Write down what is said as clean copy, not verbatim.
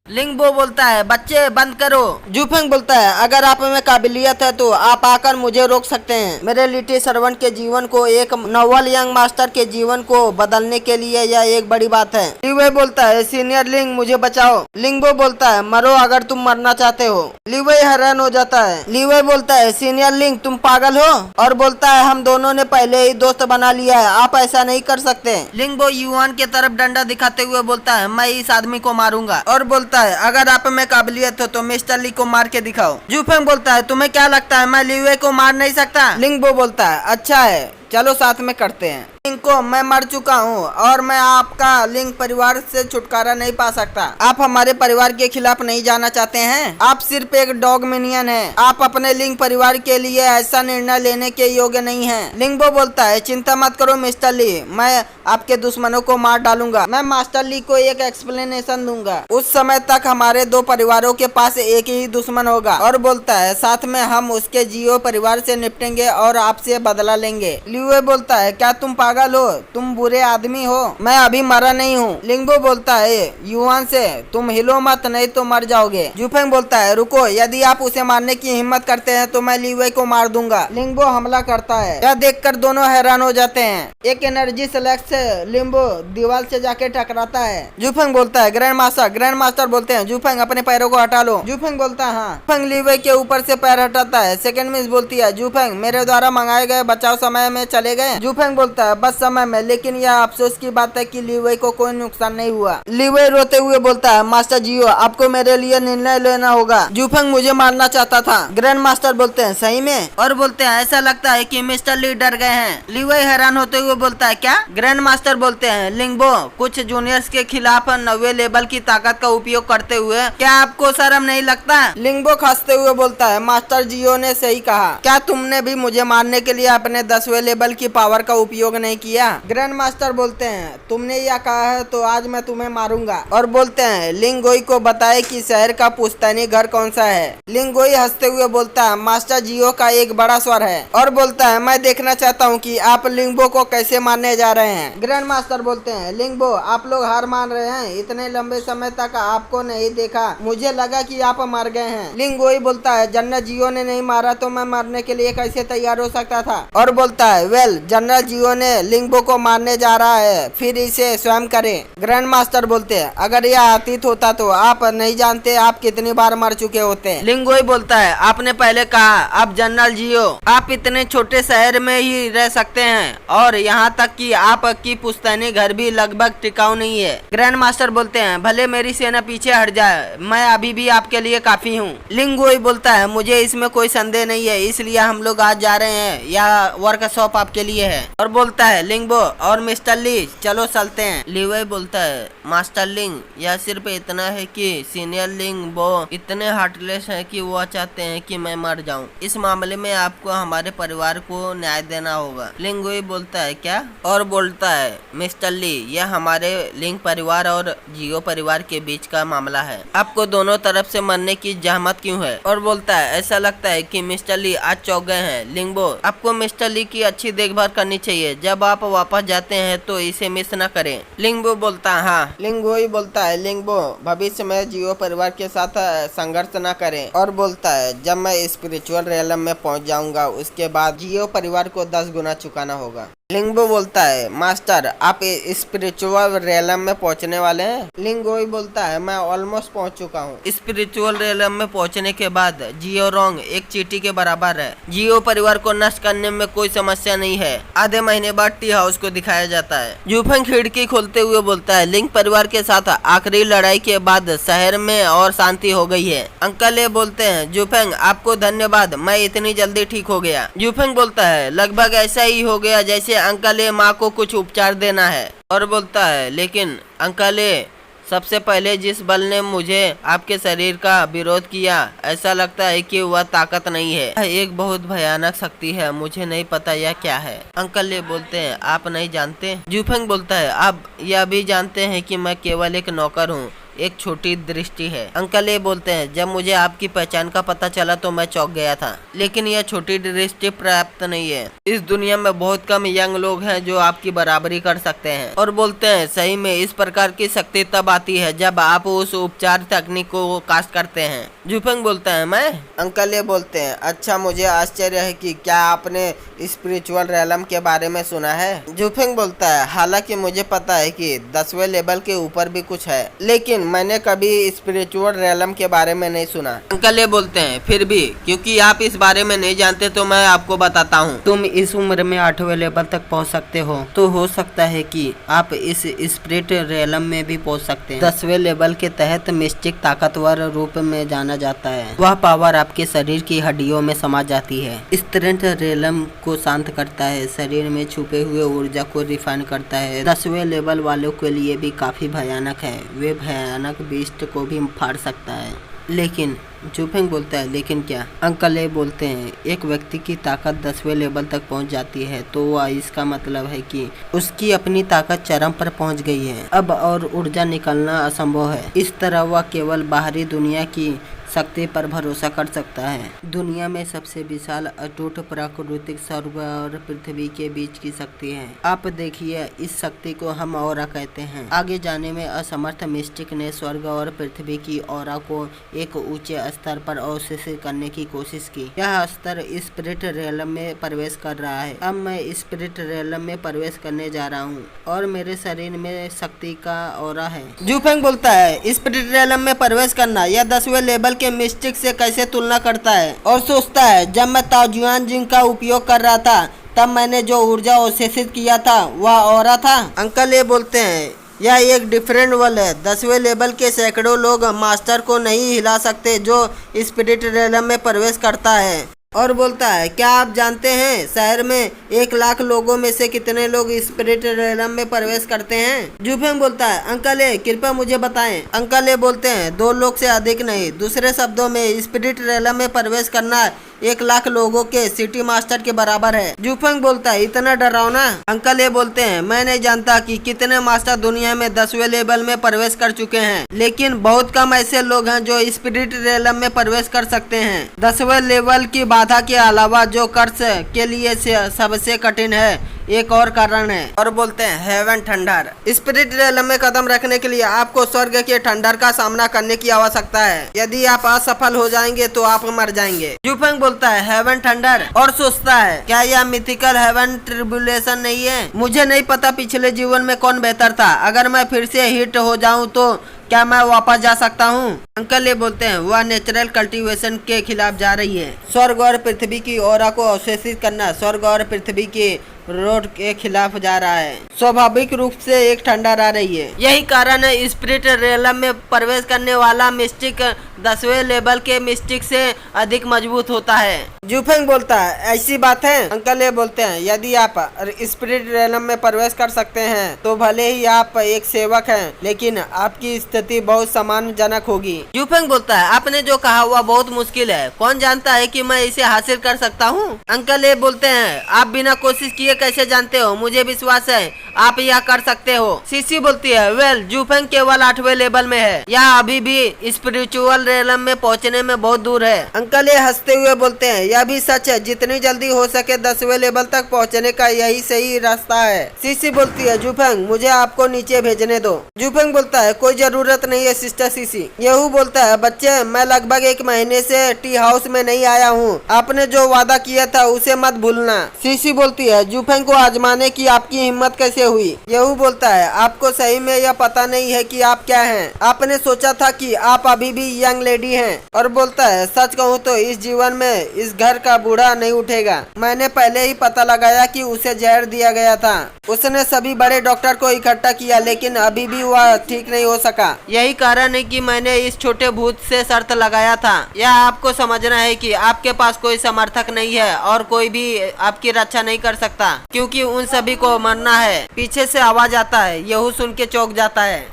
लिंगबो बोलता है बच्चे बंद करो। जूफेंग बोलता है अगर आप में काबिलियत है तो आप आकर मुझे रोक सकते हैं। मेरे लिटिल सर्वेंट के जीवन को, एक नोबल यंग मास्टर के जीवन को बदलने के लिए यह एक बड़ी बात है। लिवे बोलता है सीनियर लिंग मुझे बचाओ। लिंगबो बोलता है मरो अगर तुम मरना चाहते हो। लिवे हैरान हो जाता है। लिवे बोलता है सीनियर लिंग तुम पागल हो, और बोलता है हम दोनों ने पहले ही दोस्त बना लिया है, आप ऐसा नहीं कर सकते। लिंगबो युआन के तरफ डंडा दिखाते हुए बोलता है मैं इस आदमी को मारूंगा, और बोलता है अगर आप में काबिलियत हो तो मिस्टर ली को मार के दिखाओ। जूफेंग बोलता है तुम्हें क्या लगता है मैं लिवे को मार नहीं सकता? लिंगबो बोलता है अच्छा है चलो साथ में करते हैं। लिंग को मैं मर चुका हूँ और मैं आपका लिंग परिवार से छुटकारा नहीं पा सकता। आप हमारे परिवार के खिलाफ नहीं जाना चाहते हैं? आप सिर्फ एक डॉग मिनियन हैं। आप अपने लिंग परिवार के लिए ऐसा निर्णय लेने के योग्य नहीं हैं। लिंगबो बोलता है चिंता मत करो मिस्टर ली, मैं आपके दुश्मनों को मार डालूंगा। मैं मास्टर ली को एक एक्सप्लेनेशन दूंगा। उस समय तक हमारे दो परिवारों के पास एक ही दुश्मन होगा, और बोलता है साथ में हम उसके जियो परिवार से निपटेंगे और आपसे बदला लेंगे। लिवे बोलता है क्या तुम पागल हो? तुम बुरे आदमी हो, मैं अभी मरा नहीं हूँ। लिंगबो बोलता है युआन से तुम हिलो मत नहीं तो मर जाओगे। जूफेंग बोलता है रुको, यदि आप उसे मारने की हिम्मत करते हैं तो मैं लिवे को मार दूंगा। लिंगबो हमला करता है। यह देखकर दोनों हैरान हो जाते हैं। एक एनर्जी सेलेक्ट से लिंगबो दीवार से जाके टकराता है। जूफेंग बोलता है ग्रैंड मास्टर बोलते हैं जूफेंग अपने पैरों को हटा लो। जूफेंग बोलता है हाँ। जूफेंग लिवे के ऊपर से पैर हटाता है। सेकंड मिस बोलती है जूफेंग मेरे द्वारा मंगाए गए बचाव समय में चले गए। जूफेंग बोलता है बस समय में, लेकिन यह अफसोस की बात है कि लिवे को कोई नुकसान नहीं हुआ। लिवे रोते हुए बोलता है मास्टर जियो आपको मेरे लिए निर्णय लेना होगा। जूफेंग मुझे मारना चाहता था। ग्रैंड मास्टर बोलते हैं सही में? और बोलते हैं ऐसा लगता है कि मिस्टर ली डर गए हैं। लिवे हैरान होते हुए बोलता है क्या? ग्रैंड मास्टर बोलते हैं लिंगबो कुछ जूनियर्स के खिलाफ 90 लेवल की ताकत का उपयोग करते हुए क्या आपको शर्म नहीं लगता? लिंगबो हंसते हुए बोलता है मास्टर जियो ने सही कहा, क्या तुमने भी मुझे मारने के लिए अपने 10वें लेवल की पावर का उपयोग नहीं किया? ग्रैंड मास्टर बोलते हैं तुमने यह कहा है तो आज मैं तुम्हें मारूंगा, और बोलते हैं लिंगोई को बताए कि शहर का पुश्तैनी घर कौन सा है। लिंगोई हंसते हुए बोलता है मास्टर जियो का एक बड़ा स्वर है, और बोलता है मैं देखना चाहता हूँ कि आप लिंगबो को कैसे मारने जा रहे हैं। ग्रैंड मास्टर बोलते हैं लिंगबो आप लोग हार मान रहे हैं, इतने लंबे समय तक आपको नहीं देखा, मुझे लगा कि आप मर गए हैं। लिंगोई बोलता है जनरल जियो ने नहीं मारा तो मैं मरने के लिए कैसे तैयार हो सकता था, और बोलता है वेल जनरल जियो ने लिंगबो को मारने जा रहा है, फिर इसे स्वयं करे। ग्रैंड मास्टर बोलते हैं अगर यह अतीत होता तो आप नहीं जानते आप कितनी बार मर चुके होते। लिंगोई बोलता है आपने पहले कहा अब जनरल जियो आप इतने छोटे शहर में ही रह सकते हैं, और यहाँ तक कि आपकी पुश्तैनी घर भी लगभग टिकाऊ नहीं है। ग्रैंड मास्टर बोलते हैं भले मेरी सेना पीछे हट जाए, मैं अभी भी आपके लिए काफी हूँ। लिंगोई बोलता है मुझे इसमें कोई संदेह नहीं है, इसलिए हम लोग आज जा रहे हैं, यह वर्कशॉप आपके लिए है। और बोलता है लिंगबो और मिस्टर ली चलो चलते हैं। लिवे बोलता है मास्टर लिंग यह सिर्फ इतना है कि सीनियर लिंग वो इतने हार्टलेस है कि वो चाहते हैं कि मैं मर जाऊं। इस मामले में आपको हमारे परिवार को न्याय देना होगा। लिंगोई बोलता है क्या? और बोलता है मिस्टर ली यह हमारे लिंग परिवार और जियो परिवार के बीच का मामला है, आपको दोनों तरफ से मरने की जहमत क्यों है? और बोलता है ऐसा लगता है कि मिस्टर ली आज चौंक गए हैं। लिंगबो आपको मिस्टर ली की अच्छी देखभाल करनी चाहिए, जब आप वापस जाते हैं तो इसे मिस न करें। लिंगबो बोलता है हाँ। लिंगोई बोलता है लिंगबो भविष्य में जियो परिवार के साथ संघर्ष न करें, और बोलता है जब मैं स्पिरिचुअल रियलम में पहुंच जाऊंगा उसके बाद जियो परिवार को 10 गुना चुकाना होगा। लिंगबो बोलता है मास्टर आप स्पिरिचुअल रियलम में पहुंचने वाले हैं? लिंगोई बोलता है मैं ऑलमोस्ट पहुंच चुका हूं। स्पिरिचुअल रियलम में पहुंचने के बाद जियो रोंग एक चींटी के बराबर है। जियो परिवार को नष्ट करने में कोई समस्या नहीं है। आधे महीने बाद टी हाउस को दिखाया जाता है। जूफेंग खिड़की खोलते हुए बोलता है लिंग परिवार के साथ आखिरी लड़ाई के बाद शहर में और शांति हो गई है। अंकल ये बोलते हैं जूफेंग आपको धन्यवाद, मैं इतनी जल्दी ठीक हो गया। जूफेंग बोलता है लगभग ऐसा ही हो गया जैसे अंकल ए माँ को कुछ उपचार देना है, और बोलता है लेकिन अंकल ए सबसे पहले जिस बल ने मुझे आपके शरीर का विरोध किया ऐसा लगता है कि वह ताकत नहीं है, यह एक बहुत भयानक शक्ति है, मुझे नहीं पता यह क्या है। अंकल ये बोलते हैं आप नहीं जानते? जूफेंग बोलता है आप यह भी जानते हैं कि मैं केवल एक नौकर हूँ एक छोटी दृष्टि है। अंकल ये बोलते हैं, जब मुझे आपकी पहचान का पता चला तो मैं चौंक गया था, लेकिन यह छोटी दृष्टि पर्याप्त नहीं है। इस दुनिया में बहुत कम यंग लोग हैं जो आपकी बराबरी कर सकते हैं। और बोलते हैं, सही में इस प्रकार की शक्ति तब आती है जब आप उस उपचार तकनीक को कास्ट करते हैं। जूफेंग बोलता है, मैं? अंकल ये बोलते हैं, अच्छा मुझे आश्चर्य है कि क्या आपने स्पिरिचुअल रैलम के बारे में सुना है? जूफेंग बोलता है, हालांकि मुझे पता है कि 10वें लेवल के ऊपर भी कुछ है, लेकिन मैंने कभी स्पिरिचुअल रैलम के बारे में नहीं सुना। अंकल ये बोलते हैं, फिर भी क्योंकि आप इस बारे में नहीं जानते तो मैं आपको बताता हूँ। तुम इस उम्र में 8वें लेवल तक पहुँच सकते हो, तो हो सकता है कि आप इस स्पिरिट रैलम में भी पहुँच सकते हैं। 10वें लेवल के तहत मिस्टिक ताकतवर रूप में जाना जाता है। वह पावर आपके शरीर की हड्डियों में समा जाती है। स्पिरिट रैलम को शांत करता है, शरीर में छुपे हुए ऊर्जा को रिफाइन करता है। 10वें लेवल वालों के लिए भी काफी भयानक है। वे भयानक बीस्ट को भी फाड़ सकता है। लेकिन जूफेंग बोलता है, लेकिन क्या? अंकल ये बोलते हैं, एक व्यक्ति की ताकत 10वें लेवल तक पहुंच जाती है तो वह इसका मतलब है कि उसकी अपनी ताकत चरम पर पहुंच गई है। अब और ऊर्जा निकलना असंभव है। इस तरह वह केवल बाहरी दुनिया की शक्ति पर भरोसा कर सकता है। दुनिया में सबसे विशाल अटूट प्राकृतिक स्वर्ग और पृथ्वी के बीच की शक्ति है। आप देखिए, इस शक्ति को हम ऑरा कहते हैं। आगे जाने में असमर्थ मिस्टिक ने स्वर्ग और पृथ्वी की ऑरा को एक ऊंचे स्तर पर अवशेषित करने की कोशिश की। यह स्तर स्पिरिट रैलम में प्रवेश कर रहा है। अब मैं स्पिरिट रैलम में प्रवेश करने जा रहा हूँ और मेरे शरीर में शक्ति का ऑरा है। जूफेंग बोलता है, स्पिरिट रैलम में प्रवेश करना यह 10वें लेवल के मिस्टिक से कैसे तुलना करता है? और सोचता है, जब मैं ताओजुआन जिंग का उपयोग कर रहा था तब मैंने जो ऊर्जा अवशेषित किया था वह ऑरा था। अंकल ये बोलते हैं, यह एक डिफरेंट वर्ल्ड है। 10वें लेवल के सैकड़ों लोग मास्टर को नहीं हिला सकते जो स्पिरिट रैलम में प्रवेश करता है। और बोलता है, क्या आप जानते हैं शहर में 1 लाख लोगों में से कितने लोग स्पिरिट रैलम में प्रवेश करते हैं? जूफेंग बोलता है, अंकल ये कृपया मुझे बताएं। अंकल ये बोलते हैं, 2 लोग से अधिक नहीं। दूसरे शब्दों में स्पिरिट रैलम में प्रवेश करना 1 लाख लोगों के सिटी मास्टर के बराबर है। जूफेंग बोलता है, इतना डरावना? अंकल ये बोलते हैं, मैं नहीं जानता कि कितने मास्टर दुनिया में 10वें लेवल में प्रवेश कर चुके हैं, लेकिन बहुत कम ऐसे लोग हैं जो स्पिरिट रैलम में प्रवेश कर सकते हैं। 10वें लेवल की बाधा के अलावा जो कर्स के लिए सबसे कठिन है, एक और कारण है। और बोलते हैं, हेवन थंडर। स्पिरिट रैलम में कदम रखने के लिए आपको स्वर्ग के थंडर का सामना करने की आवश्यकता है। यदि आप असफल हो जाएंगे तो आप मर जाएंगे। जूफेंग बोलता है, हेवन थंडर। और सोचता है, क्या यह मिथिकल हेवन ट्रिब्यूलेशन नहीं है? मुझे नहीं पता पिछले जीवन में कौन बेहतर था। अगर मैं फिर से हिट हो जाऊं तो क्या मैं वापस जा सकता हूँ? अंकल ये बोलते हैं, वह नेचुरल कल्टीवेशन के खिलाफ जा रही है। स्वर्ग और पृथ्वी की ऑरा को अवशेषित करना स्वर्ग और पृथ्वी की रोड के खिलाफ जा रहा है। स्वाभाविक रूप से एक ठंडर आ रही है। यही कारण है स्पिरिट रैलम में प्रवेश करने वाला मिस्टिक 10वें लेवल के मिस्टिक से अधिक मजबूत होता है। जूफेंग बोलता है, ऐसी बात है? अंकल ये बोलते हैं, यदि आप स्पिरिट रैलम में प्रवेश कर सकते हैं तो भले ही आप एक सेवक हैं, लेकिन आपकी स्थिति बहुत सम्मानजनक होगी। जूफेंग बोलता है, आपने जो कहा वह बहुत मुश्किल है। कौन जानता है कि मैं इसे हासिल कर सकता हूँ? अंकल ये बोलते हैं, आप बिना कोशिश किए कैसे जानते हो? मुझे विश्वास है आप यह कर सकते हो। सीसी बोलती है, वेल जूफेंग केवल 8वें लेवल में है। यह अभी भी स्पिरिचुअल रैलम में पहुंचने में बहुत दूर है। अंकल ये हंसते हुए बोलते हैं, यह भी सच है। जितनी जल्दी हो सके 10वें लेवल तक पहुंचने का यही सही रास्ता है। सीसी बोलती है, जूफेंग मुझे आपको नीचे भेजने दो। जूफेंग बोलता है, कोई जरूरत नहीं है सिस्टर सीसी। यहू बोलता है, बच्चे मैं लगभग 1 महीने से टी हाउस में नहीं आया हूँ। आपने जो वादा किया था उसे मत भूलना। सीसी बोलती है, जूफेंग को आजमाने की आपकी हिम्मत कैसे हुई? यहू बोलता है, आपको सही में यह पता नहीं है कि आप क्या हैं। आपने सोचा था कि आप अभी भी यंग लेडी हैं। और बोलता है, सच कहूँ तो इस जीवन में इस घर का बूढ़ा नहीं उठेगा। मैंने पहले ही पता लगाया कि उसे जहर दिया गया था। उसने सभी बड़े डॉक्टर को इकट्ठा किया, लेकिन अभी भी वह ठीक नहीं हो सका। यही कारण है कि मैंने इस छोटे भूत से शर्त लगाया था। यह आपको समझना है कि आपके पास कोई समर्थक नहीं है और कोई भी आपकी रक्षा नहीं कर सकता, क्योंकि उन सभी को मरना है। पीछे से आवाज आता है। यहू सुन के चौंक जाता है।